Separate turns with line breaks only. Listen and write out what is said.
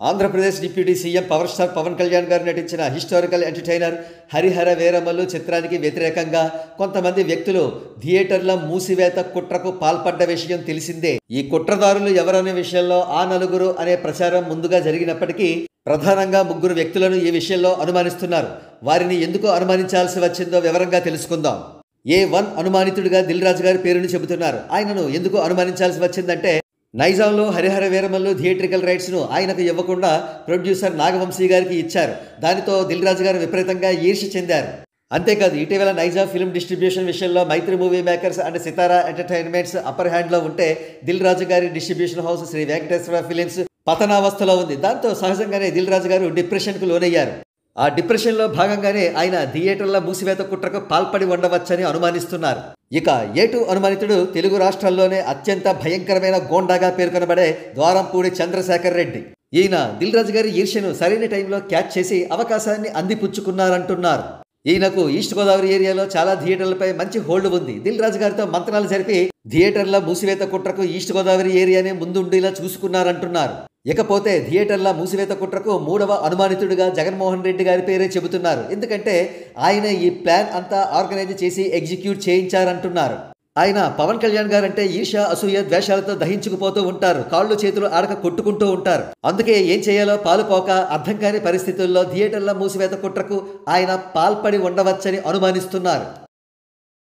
Andhra Pradesh deputy CM power star Pawan Kalyan garu నటించిన historical entertainer Harihara Veeramallu చిత్రానికి వ్యతిరేకంగా కొంతమంది వ్యక్తులు థియేటర్ల మూసివేత కుట్రకు పాల్పడ్డ విషయం తెలిసిందే. ఈ కుట్రదారులు ఎవరనే విషయంలో ఆ నలుగురు అనే ప్రచారం ముందుగా జరిగినప్పటికీ ప్రధానంగా ముగ్గురు వ్యక్తులను ఈ విషయంలో అనుమానిస్తున్నారు. వారిని ఎందుకు అనుమానించాల్సి వచ్చిందో వివరంగా తెలుసుకుందాం. A1 అనుమానితుడిగా దిల్ రాజు గారి పేరును చెబుతున్నారు. ఆయనను ఎందుకు అనుమానించాల్సి వచ్చిందంటే, నైజాంలో హరిహర వీరమల్లు థియేట్రికల్ రైట్స్ను ఆయనకు ఇవ్వకుండా ప్రొడ్యూసర్ నాగవంశీ గారికి ఇచ్చారు. దానితో దిల్ రాజు గారు విపరీతంగా ఈర్ష్య చెందారు. అంతేకాదు, ఇటీవల నైజాం ఫిల్మ్ డిస్ట్రిబ్యూషన్ విషయంలో Mythri movie makers and Sithara entertainments upper హ్యాండ్లో ఉంటే, దిల్ రాజు గారి distribution house Sri Venkateswara films పతనావస్థలో ఉంది. దాంతో సహజంగానే దిల్ రాజు గారు డిప్రెషన్కు లోనయ్యారు. ఆ డిప్రెషన్లో భాగంగానే ఆయన థియేటర్ల మూసివేత కుట్రకు పాల్పడి ఉండవచ్చని అనుమానిస్తున్నారు. ఇక A2 అనుమానితుడు తెలుగు రాష్ట్రాల్లోనే అత్యంత భయంకరమైన గోండాగా పేర్కొనబడే ద్వారంపూడి చంద్రశేఖర్ రెడ్డి. ఈయన దిల్ రాజు గారి ఈర్ష్యను సరైన టైంలో క్యాచ్ చేసి అవకాశాన్ని అందిపుచ్చుకున్నారంటున్నారు. ఈయనకు ఈస్ట్ గోదావరి ఏరియాలో చాలా థియేటర్లపై మంచి హోల్డ్ ఉంది. దిల్ రాజు గారితో మంత్రాలు జరిపి థియేటర్ల మూసివేత కుట్రకు ఈస్ట్ గోదావరి ఏరియానే ముందుండేలా చూసుకున్నారంటున్నారు. ఇకపోతే థియేటర్ల మూసివేత కుట్రకు మూడవ అనుమానితుడిగా జగన్మోహన్ రెడ్డి గారి పేరే చెబుతున్నారు. ఎందుకంటే ఆయన ఈ ప్లాన్ అంతా ఆర్గనైజ్ చేసి ఎగ్జిక్యూట్ చేయించారంటున్నారు. ఆయన పవన్ కళ్యాణ్ గారంటే ఈర్ష్య, అసూయ, ద్వేషాలతో దహించుకుపోతూ ఉంటారు. కాళ్ళు చేతులు ఆడక కొట్టుకుంటూ ఉంటారు. అందుకే ఏం చేయాలో పాలుపోక అర్థం కాని పరిస్థితుల్లో థియేటర్ల మూసివేత కుట్రకు ఆయన పాల్పడి ఉండవచ్చని అనుమానిస్తున్నారు.